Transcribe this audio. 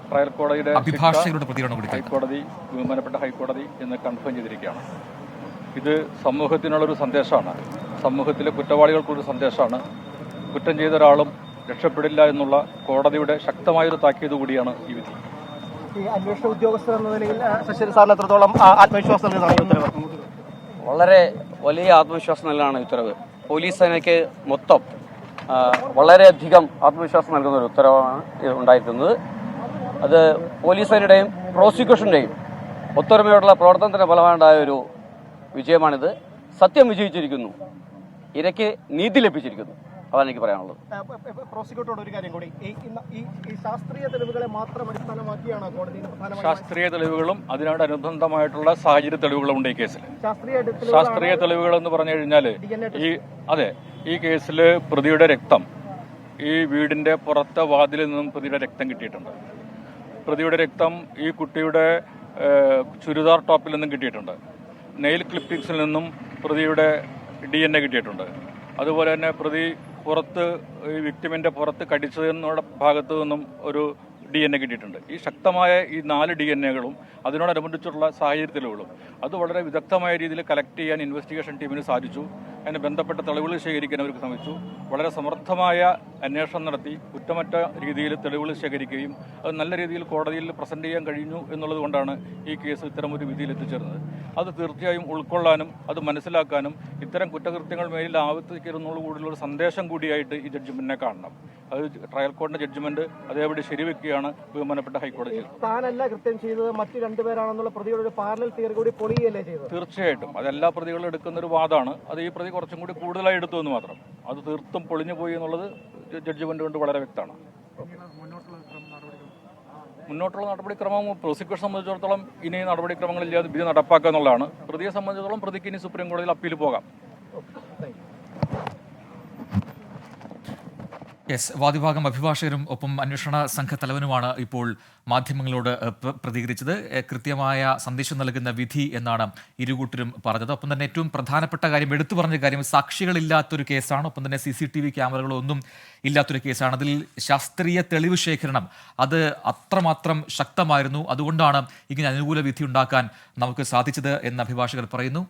Trial കോടതിയുടെ അഭിഭാഷകരുടെ പ്രതികരണം കൂടി ഹൈക്കോടതി, ബഹുമാനപ്പെട്ട ഹൈക്കോടതി എന്ന് കൺഫേം ചെയ്തിരിക്കുകയാണ്. ഇത് സമൂഹത്തിനുള്ളൊരു സന്ദേശമാണ്, സമൂഹത്തിലെ കുറ്റവാളികൾക്കുള്ളൊരു സന്ദേശമാണ്. കുറ്റം ചെയ്ത ഒരാളും രക്ഷപ്പെടില്ല എന്നുള്ള കോടതിയുടെ ശക്തമായൊരു താക്കീത് കൂടിയാണ് ഈ വിധി. ഈ അന്വേഷണ ഉദ്യോഗസ്ഥർ എന്ന നിലയിൽ ശശി സാറിന് എത്രത്തോളം ആത്മവിശ്വാസം നൽകുന്നതാണ് ഈ ഉത്തരവ്? വളരെ വലിയ ആത്മവിശ്വാസം നൽകാനാണ് ഉത്തരവ്. പോലീസ് സേനയ്ക്ക് മൊത്തം വളരെയധികം ആത്മവിശ്വാസം നൽകുന്ന ഒരു ഉത്തരവാണ് ഉണ്ടായിരിക്കുന്നത്. അത് പോലീസ് സേനയുടെയും പ്രോസിക്യൂഷന്റെയും ഒത്തൊരുമയോടുള്ള പ്രവർത്തനത്തിന്റെ ഫലമായുണ്ടായ ഒരു വിജയമാണിത്. സത്യം വിജയിച്ചിരിക്കുന്നു, ഇരയ്ക്ക് നീതി ലഭിച്ചിരിക്കുന്നു. അതാണ് എനിക്ക് പറയാനുള്ളത്. പ്രോസിക്യൂട്ടറോട് ഒരു കാര്യം കൂടി, ഈ ശാസ്ത്രീയ തെളിവുകളെ മാത്രം അടിസ്ഥാനമാക്കിയാണ് കോടതിയിൽ ശാസ്ത്രീയ തെളിവുകളും അതിനോടനുബന്ധമായിട്ടുള്ള സാഹചര്യ തെളിവുകളും ഉണ്ട് ഈ കേസിൽ. ശാസ്ത്രീയ തെളിവുകൾ എന്ന് പറഞ്ഞു കഴിഞ്ഞാൽ ഈ കേസിൽ പ്രതിയുടെ രക്തം ഈ വീടിന്റെ പുറത്തെ വാതിലിൽ നിന്നും പ്രതിയുടെ രക്തം കിട്ടിയിട്ടുണ്ട്. പ്രതിയുടെ രക്തം ഈ കുട്ടിയുടെ ചുരിദാർ ടോപ്പിൽ നിന്നും കിട്ടിയിട്ടുണ്ട്. നെയിൽ ക്ലിപ്പിംഗ്സിൽ നിന്നും പ്രതിയുടെ DNA കിട്ടിയിട്ടുണ്ട്. അതുപോലെ തന്നെ പ്രതി പുറത്ത് ഈ വിക്ടിമിൻ്റെ പുറത്ത് കടിച്ചതെന്നുള്ള ഭാഗത്തു നിന്നും ഒരു DNA കിട്ടിയിട്ടുണ്ട്. ഈ ശക്തമായ ഈ 4 DNAകളും അതിനോടനുബന്ധിച്ചുള്ള സാഹചര്യ തെളിവുകളും അത് വളരെ വിദഗ്ധമായ രീതിയിൽ കളക്ട് ചെയ്യാൻ ഇൻവെസ്റ്റിഗേഷൻ ടീമിന് സാധിച്ചു. അതിന് ബന്ധപ്പെട്ട തെളിവുകൾ ശേഖരിക്കാൻ അവർക്ക് ശ്രമിച്ചു. വളരെ സമർത്ഥമായ അന്വേഷണം നടത്തി കുറ്റമറ്റ രീതിയിൽ തെളിവുകൾ ശേഖരിക്കുകയും അത് നല്ല രീതിയിൽ കോടതിയിൽ പ്രസന്റ് ചെയ്യാൻ കഴിഞ്ഞു എന്നുള്ളത് കൊണ്ടാണ് ഈ കേസ് ഇത്തരമൊരു വിധിയിൽ എത്തിച്ചേർന്നത്. അത് തീർച്ചയായും ഉൾക്കൊള്ളാനും അത് മനസ്സിലാക്കാനും ഇത്തരം കുറ്റകൃത്യങ്ങൾ മേലിൽ ആവർത്തിക്കരുന്നുള്ള കൂടിയുള്ള സന്ദേശം കൂടിയായിട്ട് ഈ ജഡ്ജ്മെന്റിനെ കാണണം. അത് ട്രയൽ കോടതിയുടെ ജഡ്ജ്മെന്റ് അതേപടി ശരിവെക്കുകയാണ് ബഹുമാനപ്പെട്ട ഹൈക്കോടതി. താനല്ല കൃത്യം ചെയ്തത്, മറ്റു രണ്ടുപേരാണെന്നുള്ള പ്രതിയുടെ ഒരു പാരലൽ തിയറി കൂടി പൊളിയല്ലേ ചെയ്തത്? തീർച്ചയായിട്ടും അതെല്ലാ പ്രതികളും എടുക്കുന്ന ഒരു വാദമാണ്. അത് ഈ പ്രതി കുറച്ചും കൂടി കൂടുതലായി എടുത്തു എന്ന് മാത്രം. അത് തീർത്തും പൊളിഞ്ഞു പോയി എന്നുള്ളത് ജഡ്ജ്മെന്റ് കൊണ്ട് വളരെ വ്യക്തമാണ്. മുന്നോട്ടുള്ള നടപടിക്രമം പ്രോസിക്യൂഷൻ സംബന്ധിച്ചിടത്തോളം ഇനി നടപടിക്രമങ്ങളില്ലാതെ വിധി നടപ്പാക്കുക എന്നുള്ളതാണ്. പ്രതിയെ സംബന്ധിച്ചിടത്തോളം പ്രതിക്ക് ഇനി സുപ്രീം കോടതിയിൽ അപ്പീൽ പോകാം. വാദിഭാഗം അഭിഭാഷകരും ഒപ്പം അന്വേഷണ സംഘ തലവനുമാണ് ഇപ്പോൾ മാധ്യമങ്ങളോട് പ്രതികരിച്ചത്. കൃത്യമായ സന്ദേശം നൽകുന്ന വിധി എന്നാണ് ഇരുകൂട്ടരും പറഞ്ഞത്. ഒപ്പം തന്നെ ഏറ്റവും പ്രധാനപ്പെട്ട കാര്യം, എടുത്തു പറഞ്ഞ കാര്യം, സാക്ഷികളില്ലാത്തൊരു കേസാണ്. ഒപ്പം തന്നെ CCTV ക്യാമറകളൊന്നും ഇല്ലാത്തൊരു കേസാണ്. അതിൽ ശാസ്ത്രീയ തെളിവ് ശേഖരണം അത് അത്രമാത്രം ശക്തമായിരുന്നു. അതുകൊണ്ടാണ് ഇങ്ങനെ അനുകൂല വിധി ഉണ്ടാക്കാൻ നമുക്ക് സാധിച്ചത് എന്ന് അഭിഭാഷകർ പറയുന്നു.